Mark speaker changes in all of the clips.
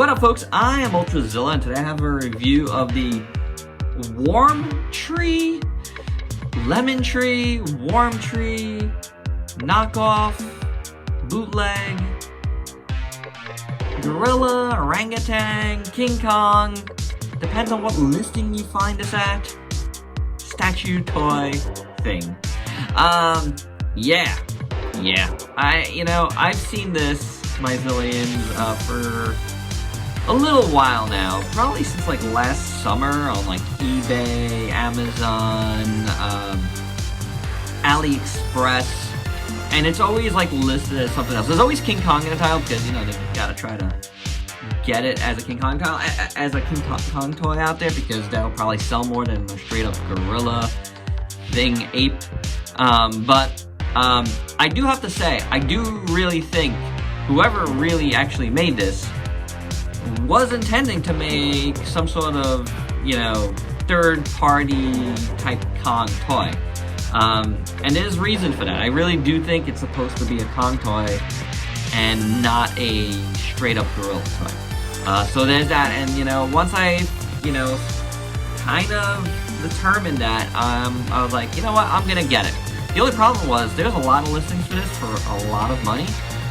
Speaker 1: What up, folks? I am Ultrazilla, and today I have a review of the Warm Tree, Lemon Tree, Warm Tree, knockoff, bootleg, gorilla, orangutan, King Kong, depends on what listing you find this at, statue toy thing. I've seen this, my zillions, for a little while now, probably since like last summer on like eBay, Amazon, AliExpress, and it's always like listed as something else. There's always King Kong in the title because they've got to try to get it as a King Kong title, as a King Kong toy out there, because that'll probably sell more than a straight up gorilla thing ape. But I do have to say, I do really think whoever really actually made this was intending to make some sort of, third-party type Kong toy. And there's reason for that. I really do think it's supposed to be a Kong toy and not a straight-up gorilla toy. So there's that, and, once I, kind of determined that, I was like, you know what, I'm gonna get it. The only problem was, there's a lot of listings for this for a lot of money.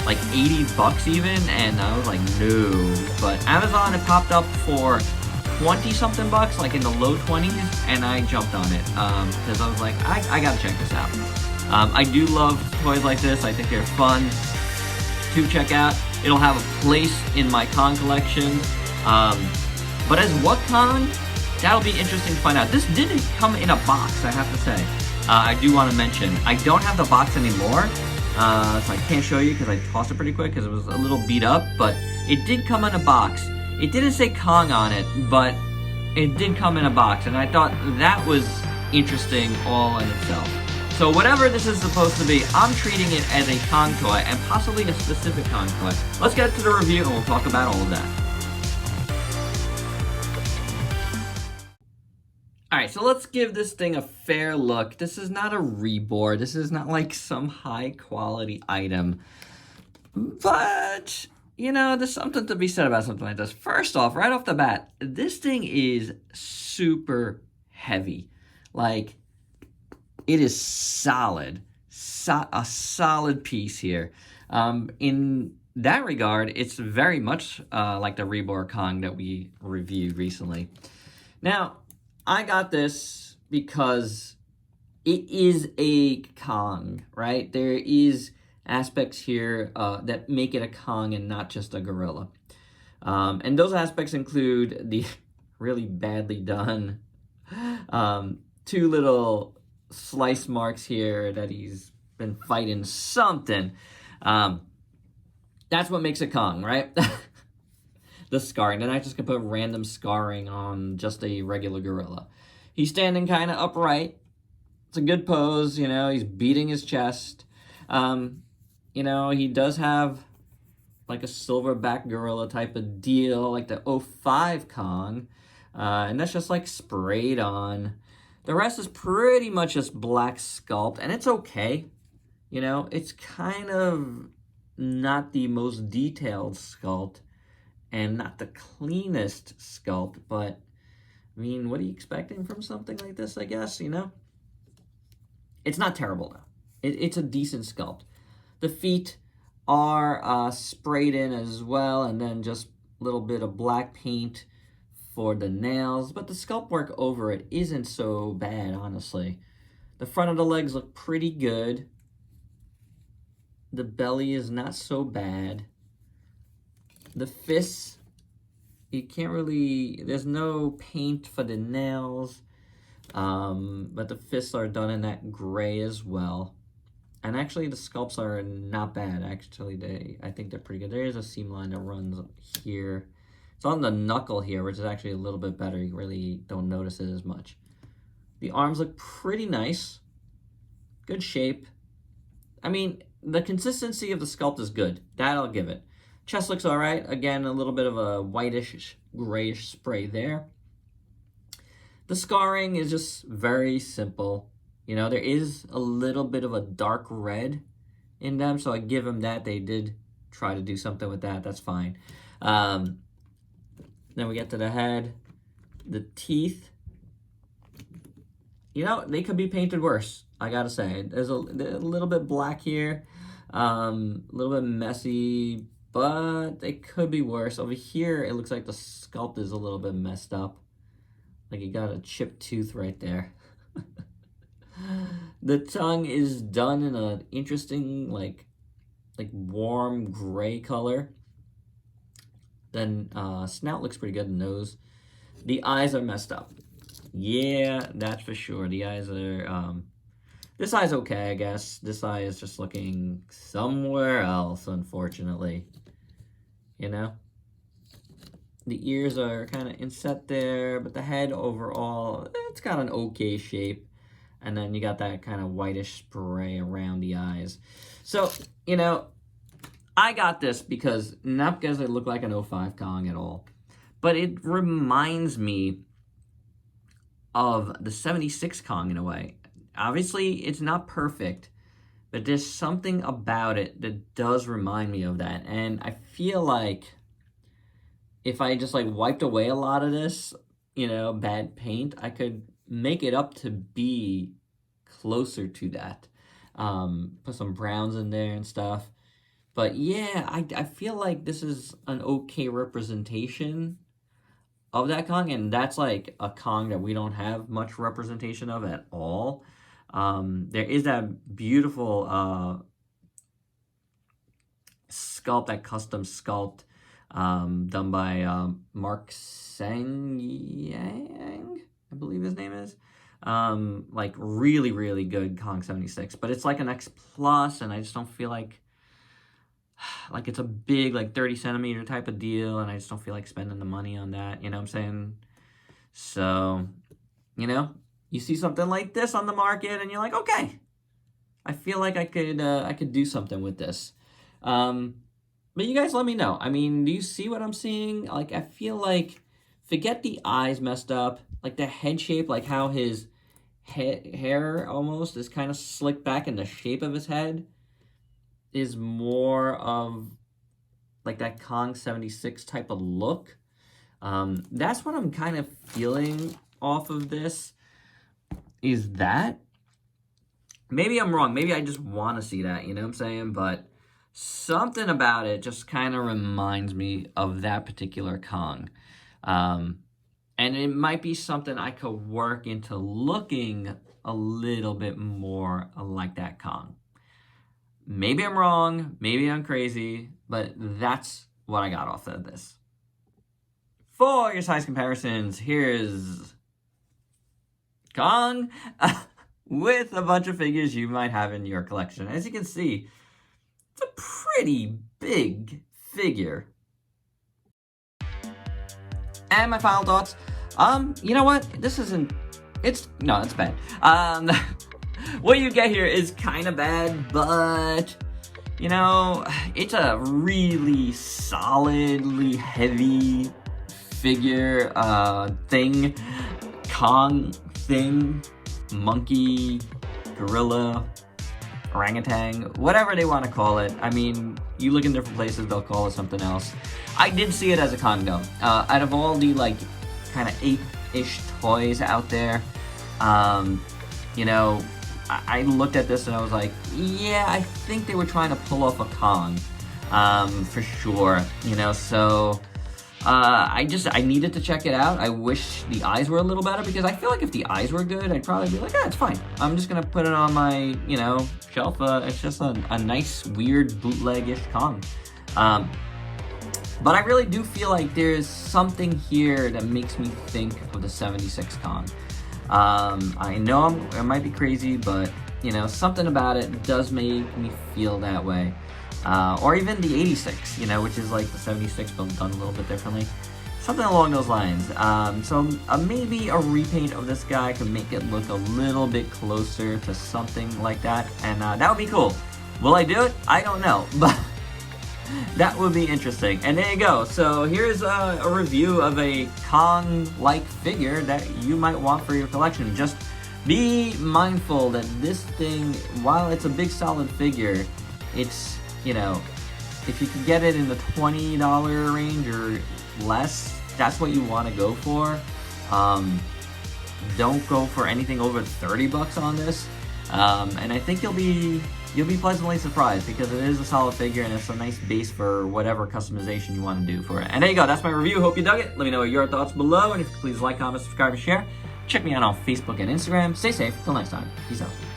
Speaker 1: Like $80 even, and I was like, no. But Amazon, it popped up for 20 something bucks, like in the low 20s, and I jumped on it because I was like, I gotta check this out. I do love toys like this. I think they're fun to check out. It'll have a place in my Kong collection. But as what Kong, that'll be interesting to find out. This didn't come in a box, I have to say. I do want to mention, I don't have the box anymore. So I can't show you because I tossed it pretty quick because it was a little beat up, but it did come in a box. It didn't say Kong on it, but it did come in a box, and I thought that was interesting all in itself. So whatever this is supposed to be, I'm treating it as a Kong toy, and possibly a specific Kong toy. Let's get to the review, and we'll talk about all of that. Alright, so let's give this thing a fair look. This is not a reborn. This is not like some high-quality item. But, there's something to be said about something like this. First off, right off the bat, this thing is super heavy. Like, it is solid. A solid piece here. In that regard, it's very much like the reborn Kong that we reviewed recently. Now, I got this because it is a Kong, right? There is aspects here that make it a Kong and not just a gorilla. And those aspects include the really badly done two little slice marks here that he's been fighting something. That's what makes a Kong, right? The scarring. Then I just can put random scarring on just a regular gorilla. He's standing kind of upright. It's a good pose, he's beating his chest. He does have like a silverback gorilla type of deal, like the 05 Kong. And that's just like sprayed on. The rest is pretty much just black sculpt, and it's okay. It's kind of not the most detailed sculpt, and not the cleanest sculpt, but, I mean, what are you expecting from something like this, I guess, It's not terrible, though. It's a decent sculpt. The feet are sprayed in as well, and then just a little bit of black paint for the nails, but the sculpt work over it isn't so bad, honestly. The front of the legs look pretty good. The belly is not so bad. The fists, you can't really, there's no paint for the nails, but the fists are done in that gray as well. And actually the sculpts are not bad, actually. I think they're pretty good. There is a seam line that runs here. It's on the knuckle here, which is actually a little bit better. You really don't notice it as much. The arms look pretty nice. Good shape. I mean, the consistency of the sculpt is good. That I'll give it. Chest looks all right. Again, a little bit of a whitish, grayish spray there. The scarring is just very simple. There is a little bit of a dark red in them, so I give them that. They did try to do something with that. That's fine. Then we get to the head, the teeth. You know, they could be painted worse, I gotta say. There's a little bit black here, a little bit messy, but they could be worse. Over here, it looks like the sculpt is a little bit messed up. Like you got a chipped tooth right there. The tongue is done in an interesting, like warm gray color. Then snout looks pretty good, the nose. The eyes are messed up. Yeah, that's for sure. The eyes are, this eye's okay, I guess. This eye is just looking somewhere else, unfortunately. You know? The ears are kind of inset there, but the head overall, it's got an okay shape. And then you got that kind of whitish spray around the eyes. So, you know, I got this because, not because it looked like an 05 Kong at all, but it reminds me of the 76 Kong in a way. Obviously, it's not perfect, but there's something about it that does remind me of that. And I feel like if I just like wiped away a lot of this, you know, bad paint, I could make it up to be closer to that. Put some browns in there and stuff. But yeah, I feel like this is an okay representation of that Kong, and that's like a Kong that we don't have much representation of at all. There is that beautiful sculpt, that custom sculpt done by Mark Sang-yang, I believe his name is. Like really, really good Kong 76, but it's like an X Plus, and I just don't feel like it's a big, like 30 centimeter type of deal, and I just don't feel like spending the money on that, you know what I'm saying? So, you know, you see something like this on the market, and you're like, okay, I feel like I could do something with this. But you guys let me know. I mean, do you see what I'm seeing? Like, I feel like, forget the eyes messed up, like the head shape, like how his hair almost is kind of slicked back in the shape of his head is more of like that Kong 76 type of look. That's what I'm kind of feeling off of this, is that. Maybe I'm wrong. Maybe I just want to see that, you know what I'm saying? But something about it just kind of reminds me of that particular Kong. And it might be something I could work into looking a little bit more like that Kong. Maybe I'm wrong, maybe I'm crazy, but that's what I got off of this. For your size comparisons, here's Kong with a bunch of figures you might have in your collection. As you can see, it's a pretty big figure. And my final thoughts, you know what? It's bad. What you get here is kind of bad, but, you know, it's a really solidly heavy figure, thing, Kong thing, monkey, gorilla, orangutan, whatever they want to call it. I mean, you look in different places, they'll call it something else. I did see it as a Kong though. Out of all the, like, kind of 8-ish toys out there, you know, I looked at this and I was like, yeah, I think they were trying to pull off a Kong, for sure, you know, so, I needed to check it out. I wish the eyes were a little better, because I feel like if the eyes were good, I'd probably be like, it's fine. I'm just gonna put it on my, you know, shelf. It's just a nice, weird, bootleg-ish Kong. But I really do feel like there's something here that makes me think of the 76 Kong. I know I might be crazy, but, you know, something about it does make me feel that way. Or even the 86, you know, which is like the 76 but done a little bit differently. Something along those lines. So maybe a repaint of this guy could make it look a little bit closer to something like that, and that would be cool. Will I do it? I don't know, but that would be interesting. And there you go. So here's a review of a Kong-like figure that you might want for your collection. Just be mindful that this thing, while it's a big solid figure, it's, you know, if you can get it in the $20 range or less, that's what you want to go for. Don't go for anything over 30 bucks on this. And I think you'll be pleasantly surprised, because it is a solid figure and it's a nice base for whatever customization you want to do for it. And there you go, that's my review. Hope you dug it. Let me know your thoughts below, and if you could please like, comment, subscribe, and share. Check me out on Facebook and Instagram. Stay safe. Till next time. Peace out.